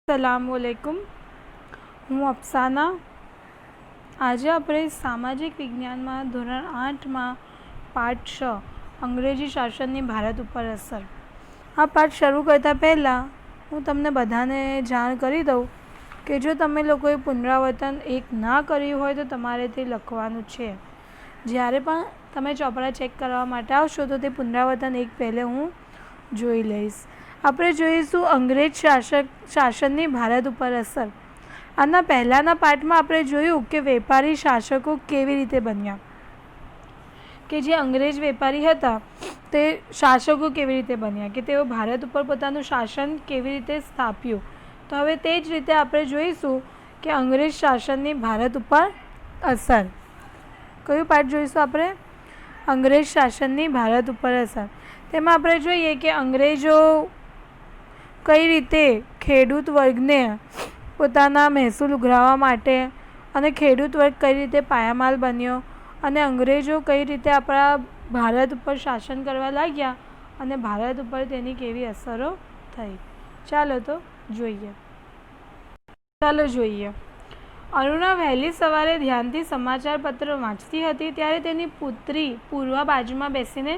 સલામુઅલૈકુમ. હું અફસાના. આજે આપણે સામાજિક વિજ્ઞાનમાં ધોરણ 8માં પાઠ 6 અંગ્રેજી શાસનની ભારત ઉપર અસર. આ પાઠ શરૂ કરતાં પહેલાં હું તમને બધાને જાણ કરી દઉં કે જો તમે લોકોએ પુનરાવર્તન 1 ના કર્યું હોય તો તમારે તે લખવાનું છે. જ્યારે પણ તમે ચોપડા ચેક કરવા માટે આવશો તો તે પુનરાવર્તન 1 પહેલે હું જોઈ લઈશ. આપણે જોઈશું અંગ્રેજ શાસનની ભારત ઉપર અસર. આના પહેલાંના પાઠમાં આપણે જોયું કે વેપારી શાસકો કેવી રીતે બન્યા, કે જે અંગ્રેજ વેપારી હતા તે શાસકો કેવી રીતે બન્યા, કે તેઓ ભારત ઉપર પોતાનું શાસન કેવી રીતે સ્થાપ્યું. તો હવે તે જ રીતે આપણે જોઈશું કે અંગ્રેજ શાસનની ભારત ઉપર અસર. કયું પાઠ જોઈશું આપણે? અંગ્રેજ શાસનની ભારત ઉપર અસર. તેમાં આપણે જોઈએ કે અંગ્રેજો કઈ રીતે ખેડૂત વર્ગને પોતાના મહેસૂલ ઉઘરાવવા માટે અને ખેડૂત વર્ગ કઈ રીતે પાયામાલ બન્યો અને અંગ્રેજો કઈ રીતે આપણા ભારત ઉપર શાસન કરવા લાગ્યા અને ભારત ઉપર તેની કેવી અસરો થઈ. ચાલો જોઈએ. અરુણા વહેલી સવારે ધ્યાનથી સમાચાર પત્ર વાંચતી હતી ત્યારે તેની પુત્રી પૂર્વ બાજુમાં બેસીને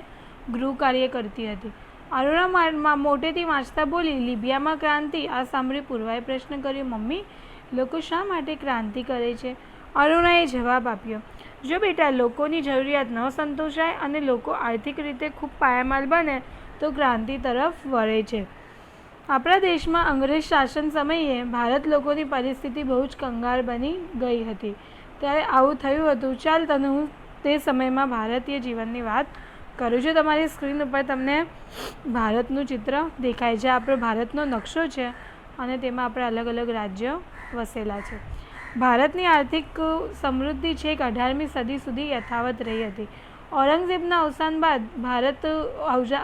ગૃહ કાર્ય કરતી હતી. અરુણા મોટેથી વાંચતા બોલી, લિબિયામાં ક્રાંતિ. આ સાંભળી પૂર્વાએ પ્રશ્ન કર્યો, મમ્મી, લોકો શા માટે ક્રાંતિ કરે છે? અરુણાએ જવાબ આપ્યો, જો બેટા, લોકોની જરૂરિયાત ન સંતોષાય અને લોકો આર્થિક રીતે ખૂબ પાયામાલ બને તો ક્રાંતિ તરફ વળે છે. આપણા દેશમાં અંગ્રેજ શાસન સમયે ભારત લોકોની પરિસ્થિતિ બહુ જ કંગાળ બની ગઈ હતી. ત્યારે આવું થયું હતું. ચાલ તને હું તે સમયમાં ભારતીય જીવનની વાત કરું છું. તમારી સ્ક્રીન ઉપર તમને ભારતનું ચિત્ર દેખાય છે. આપણો ભારતનો નકશો છે અને તેમાં આપણે અલગ અલગ રાજ્યો વસેલા છે. ભારતની આર્થિક સમૃદ્ધિ છેક 18મી સદી સુધી યથાવત રહી હતી. ઔરંગઝેબના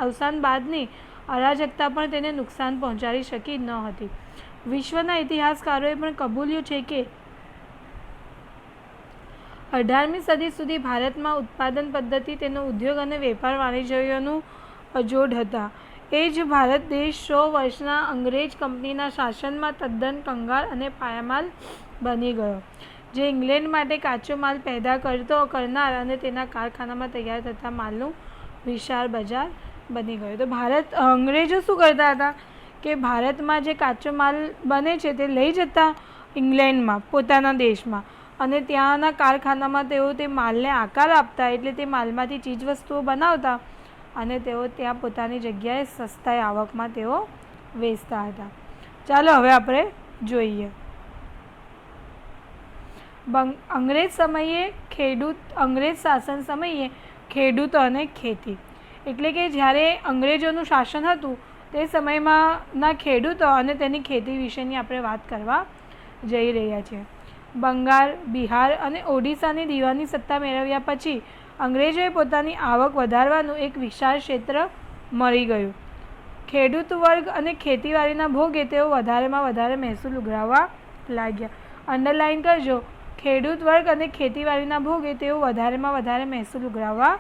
અવસાન બાદની અરાજકતા પણ તેને નુકસાન પહોંચાડી શકી ન હતી. વિશ્વના ઇતિહાસકારોએ પણ કબૂલ્યું છે કે 18મી સદી સુધી ભારતમાં ઉત્પાદન પદ્ધતિ, તેનો ઉદ્યોગ અને વેપાર વાણિજ્યનું અજોડ હતા. એ જ ભારત દેશ 100 વર્ષના અંગ્રેજ કંપનીના શાસનમાં તદ્દન કંગાળ અને પાયામાલ બની ગયો, જે ઇંગ્લેન્ડ માટે કાચો માલ પેદા કરનાર અને તેના કારખાનામાં તૈયાર થતા માલનું વિશાળ બજાર બની ગયો. તો અંગ્રેજો શું કરતા હતા કે ભારતમાં જે કાચો માલ બને છે તે લઈ જતા ઇંગ્લેન્ડમાં, પોતાના દેશમાં, અને ત્યાંના કારખાનામાં તેઓ તે માલને આકાર આપતા, એટલે તે માલમાંથી ચીજવસ્તુઓ બનાવતા અને તેઓ ત્યાં પોતાની જગ્યાએ સસ્તા આવકમાં તેઓ વેચતા હતા. ચાલો હવે આપણે જોઈએ. અંગ્રેજ શાસન સમયે ખેડૂતો અને ખેતી. એટલે કે જ્યારે અંગ્રેજોનું શાસન હતું તે સમયમાંના ખેડૂતો અને તેની ખેતી વિશેની આપણે વાત કરવા જઈ રહ્યા છીએ. બંગાળ, બિહાર અને ઓડિશાની દીવાની સત્તા મેળવ્યા પછી અંગ્રેજોએ પોતાની આવક વધારવાનું એક વિશાળ ક્ષેત્ર મળી ગયું. ખેડૂત વર્ગ અને ખેતીવાડીના ભોગે તેઓ વધારેમાં વધારે મહેસૂલ ઉઘરાવવા લાગ્યા. અંડરલાઇન કરજો, ખેડૂત વર્ગ અને ખેતીવાડીના ભોગે તેઓ વધારેમાં વધારે મહેસૂલ ઉઘરાવવા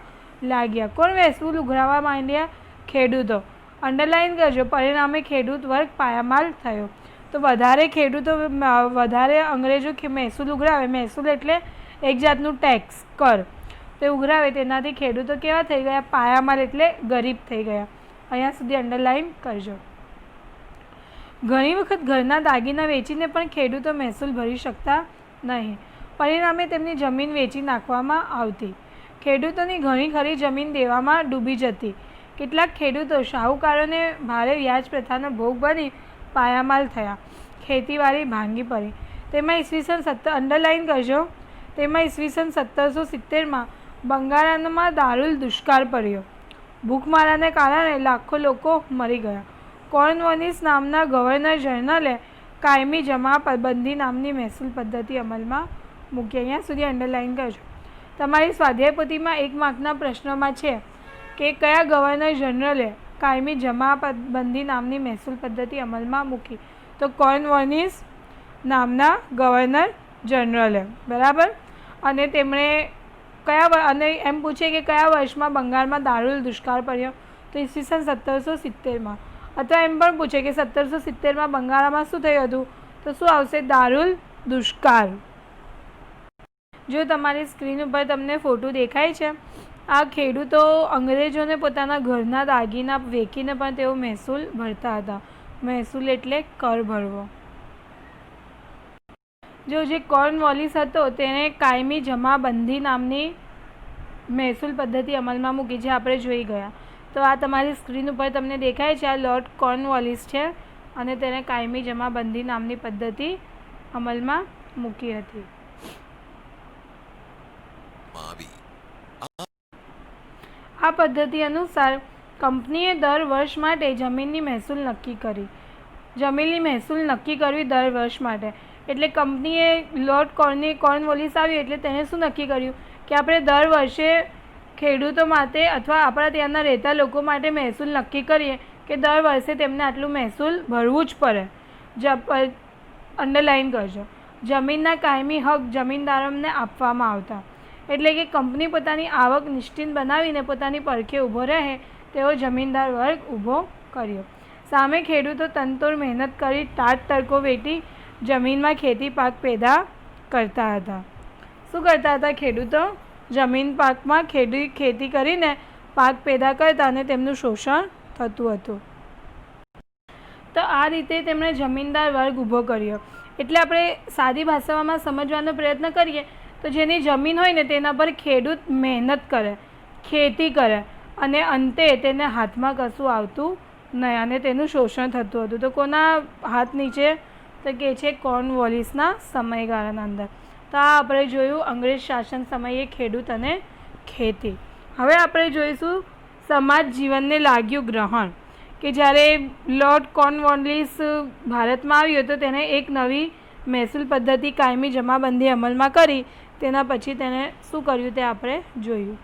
લાગ્યા. કોણ મહેસૂલ ઉઘરાવવા માંડ્યા? ખેડૂતો. અંડરલાઇન કરજો, પરિણામે ખેડૂત વર્ગ પાયામાલ થયો. તો વધારે અંગ્રેજો મહેસૂલ ઉઘરાવે, મહેસૂલ એટલે એક જાતનું ટેક્સ, કર, તે ઉઘરાવે, તેનાથી ખેડૂતો કેવા થઈ ગયા? પાયામાલ એટલે ગરીબ થઈ ગયા. અહીંયા સુધી અંડરલાઇન કરજો. ઘણી વખત ઘરના દાગીના વેચીને પણ ખેડૂતો મહેસૂલ ભરી શકતા નહીં. પરિણામે તેમની જમીન વેચી નાખવામાં આવતી. ખેડૂતોની ઘણી ખરી જમીન દેવામાં ડૂબી જતી. કેટલાક ખેડૂતો શાહુકારોને ભારે વ્યાજ પ્રથાનો ભોગ બની પાયામાલ થયા. ખેતીવાડી ભાંગી પડી. તેમાં અંડરલાઇન કરજો, તેમાં ઈસવીસન 1770માં બંગાળમાં દારૂલ દુષ્કાળ પડ્યો. ભૂખમારાને કારણે લાખો લોકો મરી ગયા. કોર્નવોલિસ નામના ગવર્નર જનરલે કાયમી જમાબંધી નામની મહેસૂલ પદ્ધતિ અમલમાં મૂકી. અહીંયા સુધી અંડરલાઇન કરજો. તમારી સ્વાધ્યાય પોથીમાં 1 માર્કના પ્રશ્નોમાં છે કે કયા ગવર્નર જનરલે કાયમી જમાબંધી નામની મહેસૂલ પદ્ધતિ અમલમાં મૂકી? તો કોર્નવોલિસ નામના ગવર્નર જનરલે, બરાબર. અને તેમણે અને એમ પૂછે કે કયા વર્ષમાં બંગાળમાં દારૂલ દુષ્કાળ પડ્યો? તો ઈસવીસન 1770માં. અથવા એમ પણ પૂછે કે 1770માં બંગાળમાં શું થયું હતું, તો શું આવશે? દારૂલ દુષ્કાળ. જો તમારી સ્ક્રીન ઉપર તમને ફોટો દેખાય છે, આ ખેડૂતો અંગ્રેજોને પોતાના ઘરના દાગીના વેચીને પણ તેઓ મહેસૂલ ભરતા હતા. મહેસૂલ એટલે કર ભરવો. જે કોર્નવોલિસ હતો તેને કાયમી જમાબંધી નામની મહેસૂલ પદ્ધતિ અમલમાં મૂકી, જે આપણે જોઈ ગયા. તો આ તમારી સ્ક્રીન ઉપર તમને દેખાય છે, આ લોર્ડ કોર્નવોલિસ છે અને તેને કાયમી જમાબંધી નામની પદ્ધતિ અમલમાં મૂકી હતી. આ પદ્ધતિ અનુસાર કંપનીએ દર વર્ષ માટે જમીનની મહેસૂલ નક્કી કરી. જમીનની મહેસૂલ નક્કી કરવી દર વર્ષ માટે, એટલે કંપનીએ લોર્ડ કોર્નવોલિસ આવ્યું એટલે તેને શું નક્કી કર્યું કે આપણે દર વર્ષે ખેડૂતો માટે અથવા આપણા ત્યાંના રહેતા લોકો માટે મહેસૂલ નક્કી કરીએ કે દર વર્ષે તેમને આટલું મહેસૂલ ભરવું જ પડે. અંડરલાઇન કરજો. જમીનના કાયમી હક જમીનદારોને આપવામાં આવતા, એટલે કે કંપની પોતાની આવક નિશ્ચિત બનાવીને પોતાની પડખે ઊભો રહે તેવો જમીનદાર વર્ગ ઊભો કર્યો. સામે ખેડૂતો તનતોડ મહેનત કરી ટાટ તડકો વેઠી જમીનમાં ખેતી પાક પેદા કરતા હતા. શું કરતા હતા ખેડૂતો? જમીન પાકમાં ખેતી કરીને પાક પેદા કરતા અને તેમનું શોષણ થતું હતું. તો આ રીતે તેમણે જમીનદાર વર્ગ ઊભો કર્યો. એટલે આપણે સાદી ભાષામાં સમજવાનો પ્રયત્ન કરીએ તો જેની જમીન હોય ને તેના પર ખેડૂત મહેનત કરે, ખેતી કરે અને અંતે તેને હાથમાં કશું આવતું નહીં અને તેનું શોષણ થતું હતું. તો કોના હાથ નીચે? તો કે છે કોર્નવોલિસના સમયગાળાના અંદર. તો આ આપણે જોયું અંગ્રેજ શાસન સમયે ખેડૂત અને ખેતી. હવે આપણે જોઈશું સમાજ જીવનને લાગ્યું ગ્રહણ, કે જ્યારે લોર્ડ કોર્નવોલિસ ભારતમાં આવ્યો તો તેને એક નવી મહેસૂલ પદ્ધતિ કાયમી જમાબંધી અમલમાં કરી. તેના પછી તેને શું કર્યું તે આપણે જોયું.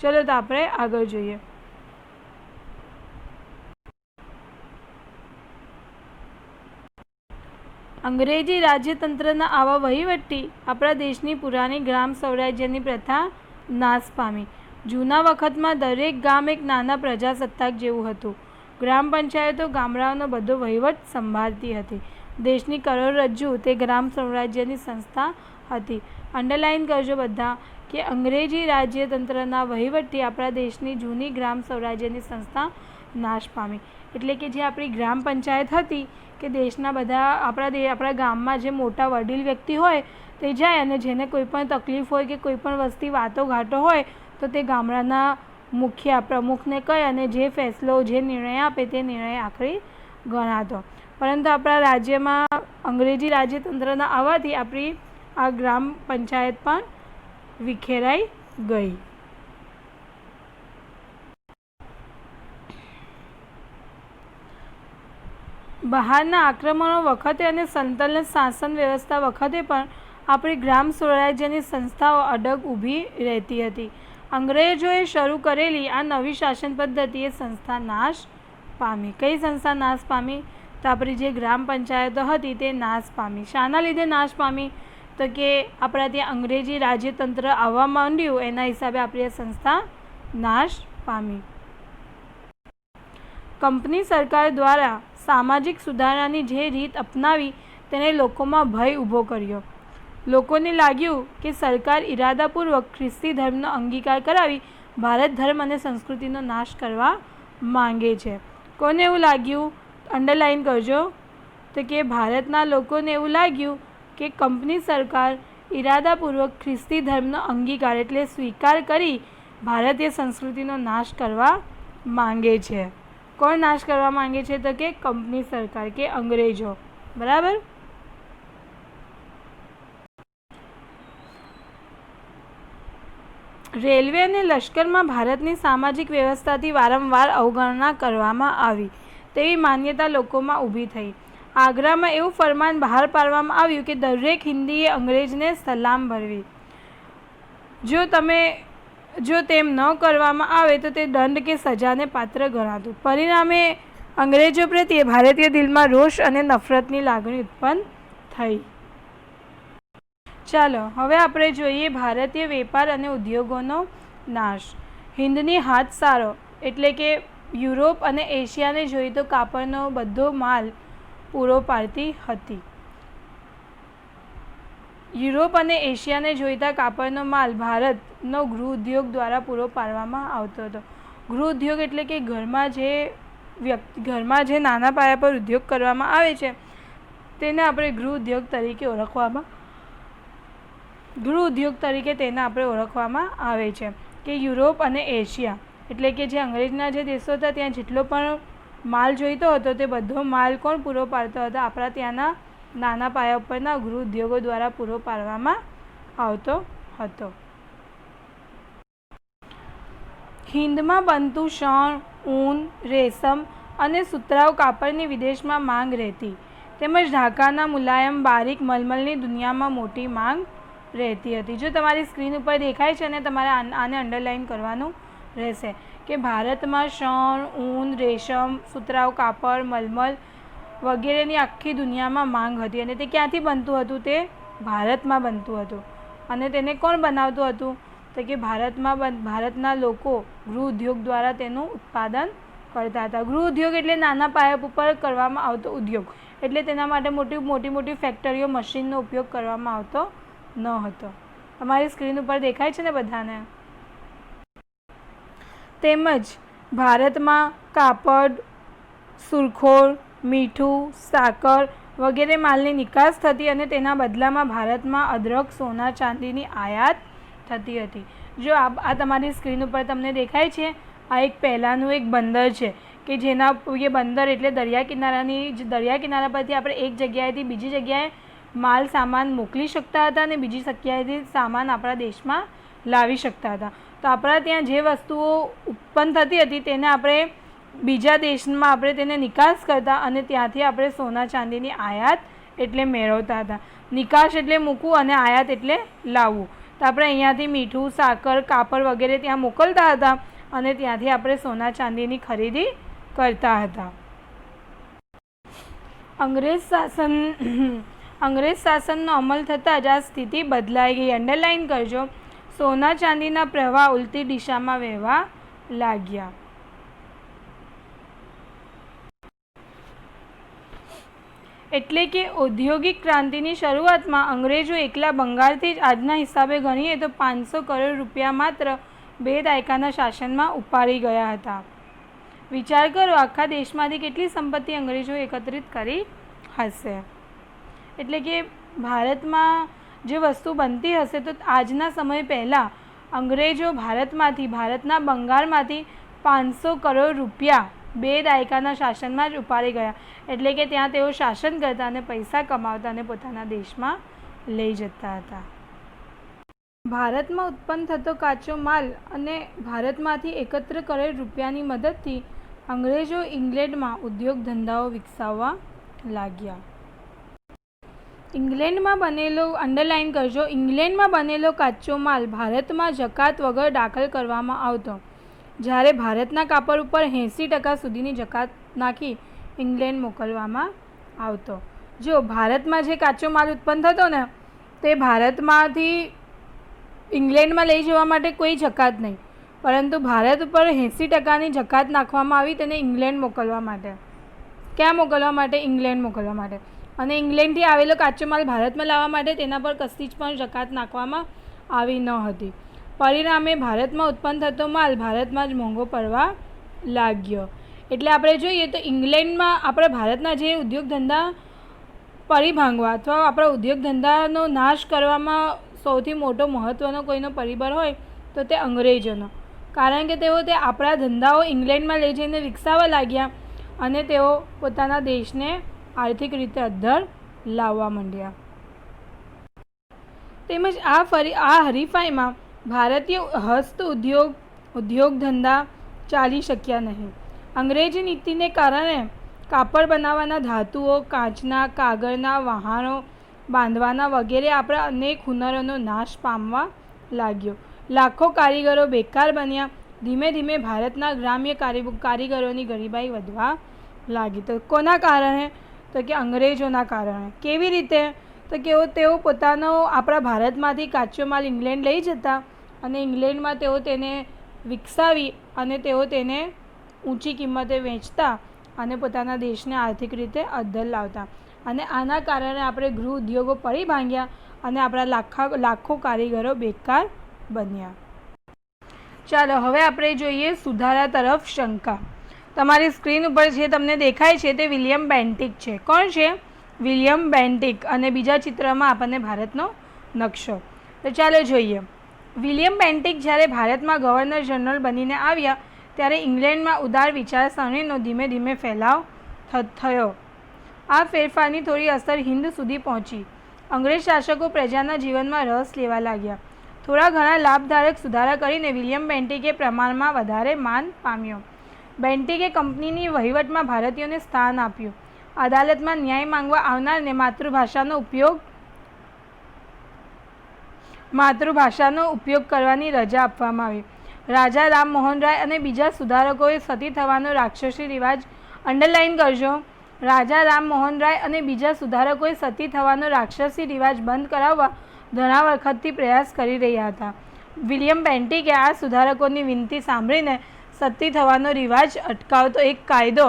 ચલો તો આપણે આગળ જોઈએ. અંગ્રેજી રાજ્યતંત્રના આવા વહીવટથી આપણા દેશની પુરાણી ગ્રામ સ્વરાજ્યની પ્રથા નાશ પામી. જૂના વખતમાં દરેક ગામ એક નાના પ્રજાસત્તાક જેવું હતું. ગ્રામ પંચાયતો ગામડાઓનો બધો વહીવટ સંભાળતી હતી. દેશની કરોડરજ્જુ તે ગ્રામ સ્વરાજ્યની સંસ્થા હતી. અંડરલાઇન કરજો બધા કે અંગ્રેજી રાજ્યતંત્રના વહીવટથી આપણા દેશની જૂની ગ્રામ સ્વરાજ્યની સંસ્થા નાશ પામી. એટલે કે જે આપણી ગ્રામ પંચાયત હતી કે દેશના બધા આપણા ગામમાં જે મોટા વડીલ વ્યક્તિ હોય તે જાય અને જેને કોઈ પણ તકલીફ હોય કે કોઈ પણ વસ્તી વાતો ઘાટો હોય તો તે ગામડાના મુખ્ય પ્રમુખને કહે અને જે ફેસલો જે નિર્ણય આપે તે નિર્ણય આખરી ગણાતો. પરંતુ આપણા રાજ્યમાં અંગ્રેજી રાજ્યતંત્રના આવવાથી આપણી આ ગ્રામ પંચાયત પણ વિખેરાઈ ગઈ. બહારના આક્રમણો વખતે અને સંતલન શાસન વ્યવસ્થા વખતે પણ આપણી ગ્રામ સ્વરાજ્યની સંસ્થાઓ અડગ ઊભી રહેતી હતી. અંગ્રેજોએ શરૂ કરેલી આ નવી શાસન પદ્ધતિએ સંસ્થા નાશ પામી. કઈ સંસ્થા નાશ પામી? તો આપણી જે ગ્રામ પંચાયતો હતી તે નાશ પામી. શાના લીધે નાશ પામી? તો કે આપણા ત્યાં અંગ્રેજી રાજ્યતંત્ર આવવા માંડ્યું એના હિસાબે આપણી આ સંસ્થા નાશ પામી. કંપની સરકાર દ્વારા સામાજિક સુધારાની જે રીત અપનાવી તેને લોકોમાં ભય ઊભો કર્યો. લોકોને લાગ્યું કે સરકાર ઇરાદાપૂર્વક ખ્રિસ્તી ધર્મનો અંગીકાર કરાવી ભારત ધર્મ અને સંસ્કૃતિનો નાશ કરવા માંગે છે. કોને એવું લાગ્યું? અંડરલાઇન કરજો. તો કે ભારતના લોકોને એવું લાગ્યું કે કંપની સરકાર ઇરાદાપૂર્વક ખ્રિસ્તી ધર્મનો અંગીકાર એટલે સ્વીકાર કરી ભારતીય સંસ્કૃતિનો નાશ કરવા માંગે છે. કોણ નાશ કરવા માંગે છે? તો કે કંપની સરકાર કે અંગ્રેજો. બરાબર. રેલવે અને લશ્કરમાં ભારતની સામાજિક વ્યવસ્થાથી વારંવાર અવગણના કરવામાં આવી તેવી માન્યતા લોકોમાં ઊભી થઈ. આગ્રામાં એવું ફરમાન બહાર પાડવામાં આવ્યું કે દરેક હિન્દીએ અંગ્રેજને સલામ ભરવી. જો તેમ ન કરવામાં આવે તો તે દંડ કે સજાને પાત્ર ગણાતું. પરિણામે અંગ્રેજો પ્રત્યે ભારતીય દિલમાં રોષ અને નફરતની લાગણી ઉત્પન્ન થઈ. ચાલો હવે આપણે જોઈએ ભારતીય વેપાર અને ઉદ્યોગોનો નાશ. હિન્દની હાથસારો એટલે કે યુરોપ અને એશિયાને જોઈતો કાપડનો બધો માલ પૂરો પાડતી હતી. યુરોપ અને એશિયાને જોઈતા કાપડનો માલ ભારતનો ગૃહ ઉદ્યોગ દ્વારા પૂરો પાડવામાં આવતો હતો. ગૃહ ઉદ્યોગ એટલે કે ઘરમાં જે નાના પાયા પર ઉદ્યોગ કરવામાં આવે છે તેને આપણે ગૃહ ઉદ્યોગ તરીકે ઓળખવામાં આવે છે. કે યુરોપ અને એશિયા એટલે કે જે અંગ્રેજના જે દેશો હતા ત્યાં જેટલો પણ માલ જોઈતો હતો તે બધો માલ કોણ પૂરો પાડતો હતો? આપણા ત્યાંના નાના પાયા ઉપરના ગૃહ ઉદ્યોગો દ્વારા પૂરો પાડવામાં આવતો હતો. હિંદમાં બનતું શણ, ઊન, રેશમ અને સુતરાઉ કાપડની વિદેશમાં માંગ રહેતી, તેમજ ઢાકાના મુલાયમ બારીક મલમલની દુનિયામાં મોટી માંગ રહેતી હતી. જો તમારી સ્ક્રીન ઉપર દેખાય છે અને તમારે આને અંડરલાઇન કરવાનું રહેશે કે ભારતમાં શણ, ઊન, રેશમ, સુતરાઉ કાપડ, મલમલ વગેરેની આખી દુનિયામાં માંગ હતી અને તે ક્યાંથી બનતું હતું? તે ભારતમાં બનતું હતું. અને તેને કોણ બનાવતું હતું? તો કે ભારતના લોકો ગૃહ ઉદ્યોગ દ્વારા તેનું ઉત્પાદન કરતા હતા. ગૃહ ઉદ્યોગ એટલે નાના પાયા ઉપર કરવામાં આવતો ઉદ્યોગ, એટલે તેના માટે મોટી ફેક્ટરીઓ, મશીનનો ઉપયોગ કરવામાં આવતો ન હતો. તમારી સ્ક્રીન ઉપર દેખાય છે ને બધાને? તેમજ ભારતમાં કાપડ, સુરખોળ, મીઠું, સાકર વગેરે માલની નિકાસ થતી અને તેના બદલામાં ભારતમાં અદરક, સોના, ચાંદીની આયાત થતી હતી. જો આ તમારી સ્ક્રીન ઉપર તમને દેખાય છે, આ પહેલાંનું એક બંદર છે કે જેના એ બંદર એટલે દરિયા કિનારા પરથી આપણે એક જગ્યાએથી બીજી જગ્યાએ માલ સામાન મોકલી શકતા હતા અને બીજી જગ્યાએથી સામાન આપણા દેશમાં લાવી શકતા હતા. તો આપણા ત્યાં જે વસ્તુઓ ઉત્પન્ન થતી હતી તેને આપણે બીજા દેશમાં આપણે તેને નિકાસ કરતા અને ત્યાંથી આપણે સોના ચાંદીની આયાત એટલે મેળવતા હતા. નિકાસ એટલે મૂકવું અને આયાત એટલે લાવવું. તો આપણે અહીંયાથી મીઠું, સાકર, કાપડ વગેરે ત્યાં મોકલતા હતા અને ત્યાંથી આપણે સોના ચાંદીની ખરીદી કરતા હતા. અંગ્રેજ શાસનનો અમલ થતાં જ આ સ્થિતિ બદલાઈ ગઈ. અંડરલાઇન કરજો. સોના ચાંદીના પ્રવાહ ઉલટી દિશામાં વહેવા લાગ્યા. એટલે કે ઔદ્યોગિક ક્રાંતિની શરૂઆતમાં અંગ્રેજો એકલા બંગાળથી જ આજના હિસાબે ગણીએ તો 500 કરોડ રૂપિયા માત્ર 2 દાયકાના શાસનમાં ઉપાડી ગયા હતા. વિચાર કરો, આખા દેશમાંથી કેટલી સંપત્તિ અંગ્રેજોએ એકત્રિત કરી હશે. એટલે કે ભારતમાં જે વસ્તુ બનતી હશે તો આજના સમય પહેલાં અંગ્રેજો ભારતના બંગાળમાંથી 500 કરોડ રૂપિયા 2 દાયકાના શાસનમાં જ ઉપાડી ગયા. એટલે કે ત્યાં તેઓ શાસન કરતા અને પૈસા કમાવતા અને પોતાના દેશમાં લઈ જતા હતા. ભારતમાં ઉત્પન્ન થતો કાચો માલ અને ભારતમાંથી એકત્ર કરેલ રૂપિયાની મદદથી અંગ્રેજો ઇંગ્લેન્ડમાં ઉદ્યોગ ધંધાઓ વિકસાવવા લાગ્યા. અંડરલાઇન કરજો. ઇંગ્લેન્ડમાં બનેલો કાચો માલ ભારતમાં જકાત વગર દાખલ કરવામાં આવતો, જ્યારે ભારતના કાપડ ઉપર 80% સુધીની જકાત નાખી ઇંગ્લેન્ડ મોકલવામાં આવતો. જો ભારતમાં જે કાચો માલ ઉત્પન્ન થતો ને તે ભારતમાંથી ઇંગ્લેન્ડમાં લઈ જવા માટે કોઈ જકાત નહીં, પરંતુ ભારત ઉપર 80%ની જકાત નાખવામાં આવી તેને ઇંગ્લેન્ડ મોકલવા માટે. ક્યાં મોકલવા માટે? ઇંગ્લેન્ડ મોકલવા માટે. અને ઇંગ્લેન્ડથી આવેલો કાચો માલ ભારતમાં લાવવા માટે તેના પર કશી જ પણ જકાત નાખવામાં આવી ન હતી. પરિણામે ભારતમાં ઉત્પન્ન થતો માલ ભારતમાં જ મોંઘો પડવા લાગ્યો. એટલે આપણે જોઈએ તો ઇંગ્લેન્ડમાં આપણે ભારતના જે ઉદ્યોગ ધંધા પરિભાંગવા અથવા આપણા ઉદ્યોગ ધંધાનો નાશ કરવામાં સૌથી મોટો મહત્ત્વનો કોઈનો પરિબળ હોય તો તે અંગ્રેજોનો. કારણ કે તેઓ આપણા ધંધાઓ ઇંગ્લેન્ડમાં લઈ જઈને વિકસાવવા લાગ્યા અને તેઓ પોતાના દેશને આર્થિક રીતે અદ્ધર લાવવા માંડ્યા. તેમજ આ હરીફાઈમાં ભારતીય હસ્ત ઉદ્યોગ ધંધા ચાલી શક્યા નહીં. અંગ્રેજી નીતિને કારણે કાપડ બનાવવાના ધાતુઓ, કાચના, કાગળના વાહનો બાંધવાના વગેરે આપણા અનેક હુનરોનો નાશ પામવા લાગ્યો. લાખો કારીગરો બેકાર બન્યા. ધીમે ધીમે ભારતના ગ્રામ્ય કારીગરોની ગરીબાઈ વધવા લાગી. તો કોના કારણે? તો કે અંગ્રેજોના કારણે. કેવી રીતે? તો કે તેઓ પોતાનો આપણા ભારતમાંથી કાચો માલ ઇંગ્લેન્ડ લઈ જતા અને ઇંગ્લેન્ડમાં તેઓ તેને વિકસાવી અને તેઓ તેને ઊંચી કિંમતે વેચતા અને પોતાના દેશને આર્થિક રીતે અદ્ધર લાવતા. અને આના કારણે આપણે ગૃહ ઉદ્યોગો પડી ભાંગ્યા અને આપણા લાખો કારીગરો બેકાર બન્યા. ચાલો હવે આપણે જોઈએ સુધારા તરફ શંકા. તમારી સ્ક્રીન ઉપર જે તમને દેખાય છે તે વિલિયમ બેન્ટિક છે. કોણ છે? William Bentinck. અને બીજા ચિત્રમાં આપણને ભારતનો નકશો. તો ચાલો જોઈએ. વિલિયમ બેન્ટિક જ્યારે ભારતમાં ગવર્નર જનરલ બનીને આવ્યા ત્યારે ઇંગ્લેન્ડમાં ઉદાર વિચારસરણીનો ધીમે ધીમે ફેલાવ થયો. આ ફેરફારની થોડી અસર હિન્દ સુધી પહોંચી. અંગ્રેજ શાસકો પ્રજાના જીવનમાં રસ લેવા લાગ્યા. થોડા ઘણા લાભદાયક સુધારા કરીને વિલિયમ બેન્ટિકે પ્રમાણમાં વધારે માન પામ્યો. બેન્ટિકે કંપનીની વહીવટમાં ભારતીયોને સ્થાન આપ્યું. અદાલતમાં ન્યાય માંગવા આવનારને માતૃભાષાનો ઉપયોગ કરવાની રજા આપવામાં આવી. રાજા રામમોહન રાય અને બીજા સુધારકોએ સતી થવાનો રાક્ષસી રિવાજ અંડરલાઇન કરજો. રાજા રામમોહન રાય અને બીજા સુધારકોએ સતી થવાનો રાક્ષસી રિવાજ બંધ કરાવવા ઘણા વખતથી પ્રયાસ કરી રહ્યા હતા. વિલિયમ બેન્ટિકે આ સુધારકોની વિનંતી સાંભળીને સતી થવાનો રિવાજ અટકાવતો એક કાયદો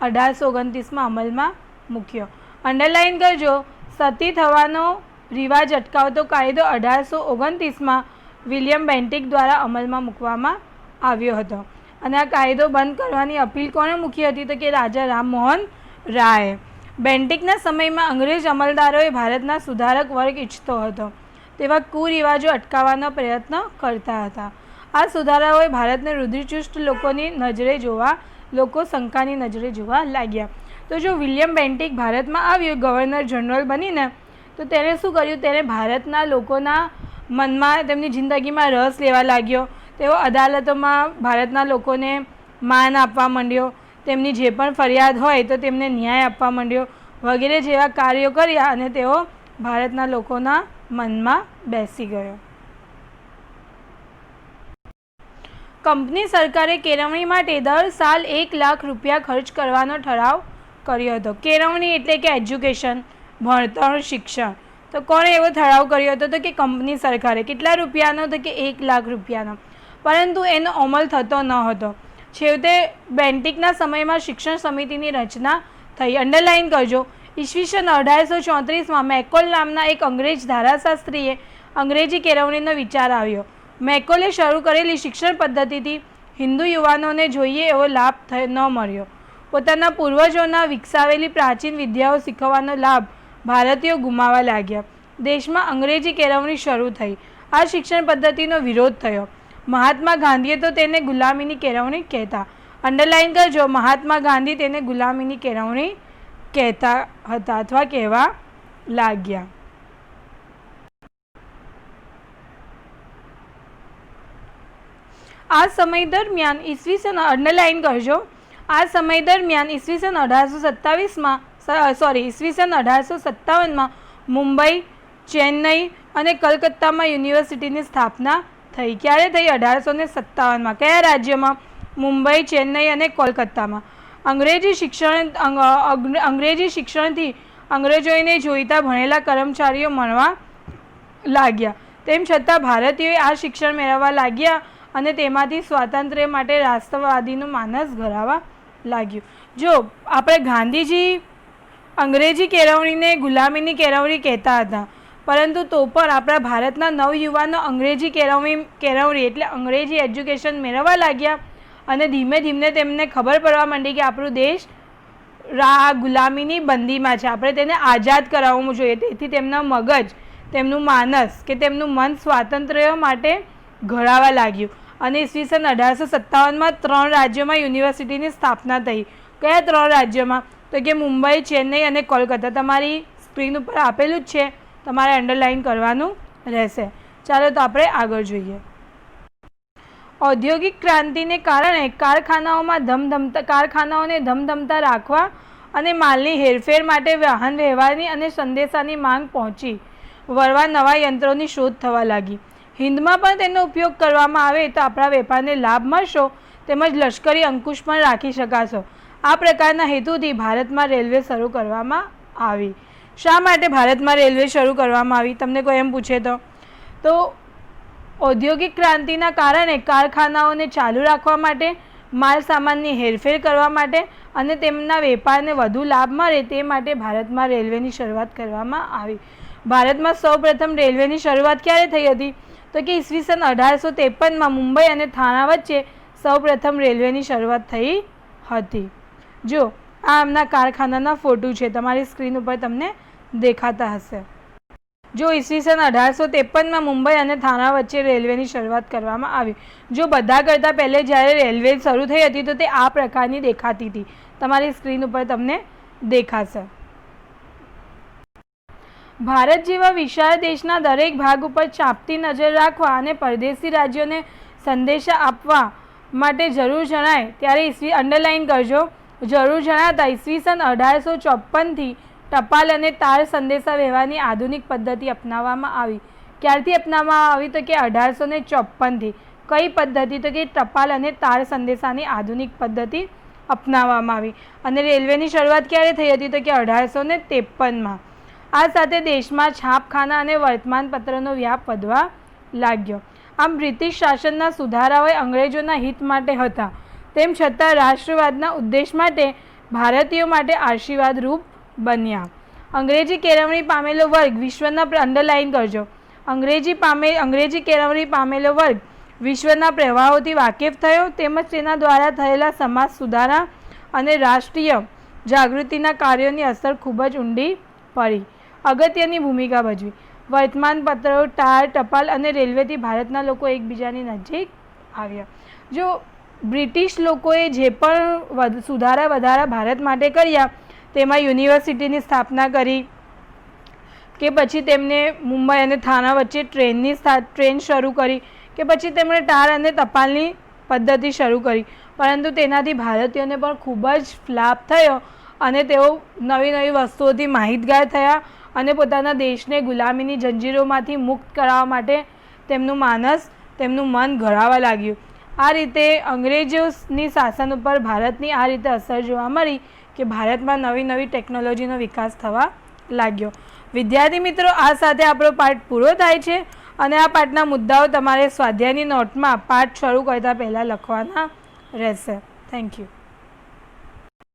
1829માં અમલમાં મૂક્યો. અંડરલાઇન કરજો, સતી થવાનો રિવાજ અટકાવતો કાયદો 1829માં વિલિયમ બેન્ટિક દ્વારા અમલમાં મૂકવામાં આવ્યો હતો. અને આ કાયદો બંધ કરવાની અપીલ કોણે મૂકી હતી? તો કે રાજા રામમોહન રાય. બેન્ટિકના સમયમાં અંગ્રેજ અમલદારોએ ભારતના સુધારક વર્ગ ઈચ્છતો હતો તેવા કુરિવાજો અટકાવવાનો પ્રયત્ન કરતા હતા. આ સુધારાઓએ ભારતને રૂઢિચુસ્ત લોકો શંકાની નજરે જોવા લાગ્યા. તો જો વિલિયમ બેન્ટિક ભારતમાં આવ્યો ગવર્નર જનરલ બનીને, તો તેણે શું કર્યું? તેણે ભારતના લોકોના મનમાં, તેમની જિંદગીમાં રસ લેવા લાગ્યો. તેઓ અદાલતોમાં ભારતના લોકોને માન આપવા માંડ્યો. તેમની જે પણ ફરિયાદ હોય તો તેમને ન્યાય આપવા માંડ્યો વગેરે જેવા કાર્યો કર્યા અને તેઓ ભારતના લોકોના મનમાં બેસી ગયો. કંપની સરકારે કેળવણી માટે દર સાલ 1 લાખ રૂપિયા ખર્ચ કરવાનો ઠરાવ કર્યો હતો. કેળવણી એટલે કે એજ્યુકેશન, ભણતર, શિક્ષણ. તો કોણે એવો ઠરાવ કર્યો હતો? તો કે કંપની સરકારે. કેટલા રૂપિયાનો? તો કે 1 લાખ રૂપિયાનો. પરંતુ એનો અમલ થતો ન હતો. છેવટે બેન્ટિકના સમયમાં શિક્ષણ સમિતિની રચના થઈ. અંડરલાઇન કરજો. ઈસવીસન 1834માં મેકોલ નામના એક અંગ્રેજ ધારાશાસ્ત્રીએ અંગ્રેજી કેળવણીનો વિચાર આવ્યો. મેકોલે શરૂ કરેલી શિક્ષણ પદ્ધતિથી હિન્દુ યુવાનોને જોઈએ એવો લાભ ન મળ્યો. પોતાના પૂર્વજોના વિકસાવેલી પ્રાચીન વિદ્યાઓ શીખવાનો લાભ ભારતીયો ગુમાવવા લાગ્યા. દેશમાં અંગ્રેજી કેળવણી શરૂ થઈ. આ શિક્ષણ પદ્ધતિનો વિરોધ થયો. મહાત્મા ગાંધીએ તો તેને ગુલામીની કેળવણી કહેતા. અંડરલાઇન કરજો, મહાત્મા ગાંધી તેને ગુલામીની કેળવણી કહેતા હતા અથવા કહેવા લાગ્યા. આ સમય દરમિયાન ઈસવીસન 1857માં મુંબઈ, ચેન્નઈ અને કલકત્તામાં યુનિવર્સિટીની સ્થાપના થઈ. ક્યારે થઈ? 1857માં. કયા રાજ્યમાં? મુંબઈ, ચેન્નઈ અને કોલકાતામાં. અંગ્રેજી શિક્ષણથી અંગ્રેજોને જોઈતા ભણેલા કર્મચારીઓ મળવા લાગ્યા. તેમ છતાં ભારતીયોએ આ શિક્ષણ મેળવવા લાગ્યા અને તેમાંથી સ્વાતંત્ર્ય માટે રાષ્ટ્રવાદીનું માનસ ઘડાવા લાગ્યું. જો આપણે ગાંધીજી અંગ્રેજી કેળવણીને ગુલામીની કેળવણી કહેતા હતા, પરંતુ તો પણ આપણા ભારતના નવયુવાનો અંગ્રેજી કેળવણી એટલે અંગ્રેજી એજ્યુકેશન મેળવવા લાગ્યા અને ધીમે ધીમે તેમને ખબર પડવા માંડી કે આપણો દેશ ગુલામીની બંદીમાં છે, આપણે તેને આઝાદ કરાવવું જોઈએ. તેથી તેમના મગજ, તેમનું માનસ કે તેમનું મન સ્વાતંત્ર્ય માટે ઘડાવા લાગ્યું અને ઈસવીસન 1857માં 3 રાજ્યોમાં યુનિવર્સિટીની સ્થાપના થઈ. કયા 3 રાજ્યોમાં? તો કે મુંબઈ, ચેન્નઈ અને કોલકાતા. તમારી સ્ક્રીન ઉપર આપેલું જ છે, તમારે અંડરલાઇન કરવાનું રહેશે. ચાલો તો આપણે આગળ જોઈએ. ઔદ્યોગિક ક્રાંતિને કારણે કારખાનાઓને ધમધમતા રાખવા અને માલની હેરફેર માટે વાહન વ્યવહારની અને સંદેશાની માંગ પહોંચી વળવા નવા યંત્રોની શોધ થવા લાગી. હિન્દમાં પણ તેનો ઉપયોગ કરવામાં આવે તો આપણા વેપારને લાભ મળશો તેમજ લશ્કરી અંકુશ પણ રાખી શકાશો. આ પ્રકારના હેતુથી ભારતમાં રેલવે શરૂ કરવામાં આવી. શા માટે ભારતમાં રેલવે શરૂ કરવામાં આવી? તમને કોઈ એમ પૂછે તો ઔદ્યોગિક ક્રાંતિના કારણે કારખાનાઓને ચાલુ રાખવા માટે, માલ સામાનની હેરફેર કરવા માટે અને તેમના વેપારને વધુ લાભ મળે તે માટે ભારતમાં રેલવેની શરૂઆત કરવામાં આવી. ભારતમાં સૌપ્રથમ રેલવેની શરૂઆત ક્યારે થઈ હતી? તો કે ઈસવીસન 1853માં મુંબઈ અને થાણા વચ્ચે સૌપ્રથમ રેલવેની શરૂઆત થઈ હતી. જો આ આમના કારખાનાના ફોટો છે, તમારી સ્ક્રીન ઉપર તમને દેખાતા હશે. જો ઈસવીસન 1853માં મુંબઈ અને થાણા વચ્ચે રેલવેની શરૂઆત કરવામાં આવી. જો બધા કરતાં પહેલે જ્યારે રેલવે શરૂ થઈ હતી તો તે આ પ્રકારની દેખાતી હતી. તમારી સ્ક્રીન ઉપર તમને દેખાશે. ભારત જેવા વિશાળ દેશના દરેક ભાગ ઉપર ચાંપતી નજર રાખવા અને પરદેશી રાજ્યોને સંદેશા આપવા માટે જરૂર જણાય ત્યારે અંડરલાઇન કરજો, જરૂર જણાતા ઈસવીસન 1854થી ટપાલ અને તાર સંદેશા વ્યવહારની આધુનિક પદ્ધતિ અપનાવવામાં આવી. ક્યારથી અપનાવવામાં આવી? તો કે 1854થી. કઈ પદ્ધતિ? તો કે ટપાલ અને તાર સંદેશાની આધુનિક પદ્ધતિ અપનાવવામાં આવી. અને રેલવેની શરૂઆત ક્યારે થઈ હતી? તો કે 1853માં. આ સાથે દેશમાં છાપખાના અને વર્તમાનપત્રનો વ્યાપ વધવા લાગ્યો. આમ બ્રિટિશ શાસનના સુધારાઓ અંગ્રેજોના હિત માટે હતા, તેમ છતાં રાષ્ટ્રવાદના ઉદ્દેશ માટે ભારતીયો માટે આશીર્વાદરૂપ બન્યા. અંગ્રેજી કેળવણી પામેલો વર્ગ વિશ્વના અંડરલાઇન કરજો. અંગ્રેજી કેળવણી પામેલો વર્ગ વિશ્વના પ્રવાહોથી વાકેફ થયો તેમજ તેના દ્વારા થયેલા સમાજ સુધારા અને રાષ્ટ્રીય જાગૃતિના કાર્યોની અસર ખૂબ જ ઊંડી પડી. અગત્યની ભૂમિકા ભજવી. વર્તમાનપત્રો, ટાર, ટપાલ અને રેલવેથી ભારતના લોકો એકબીજાની નજીક આવ્યા. જો બ્રિટિશ લોકોએ જે પણ સુધારા વધારા ભારત માટે કર્યા, તેમાં યુનિવર્સિટીની સ્થાપના કરી કે પછી તેમને મુંબઈ અને થાણા વચ્ચે ટ્રેન શરૂ કરી કે પછી તેમણે ટાર અને ટપાલની પદ્ધતિ શરૂ કરી, પરંતુ તેનાથી ભારતીયોને પણ ખૂબ જ લાભ થયો અને તેઓ નવી નવી વસ્તુઓથી માહિતગાર થયા અને પોતાના દેશને ગુલામીની જંજીરોમાંથી મુક્ત કરાવવા માટે તેમનું મન ઘડાવા લાગ્યું. આ રીતે અંગ્રેજોની શાસન ઉપર ભારતની આ રીતે અસર જોવા મળી કે ભારતમાં નવી નવી ટેકનોલોજીનો વિકાસ થવા લાગ્યો. વિદ્યાર્થી મિત્રો, આ સાથે આપણો પાઠ પૂરો થાય છે અને આ પાઠના મુદ્દાઓ તમારે સ્વાધ્યાયની નોટમાં પાઠ શરૂ કરતાં પહેલાં લખવાના રહેશે. Thank you.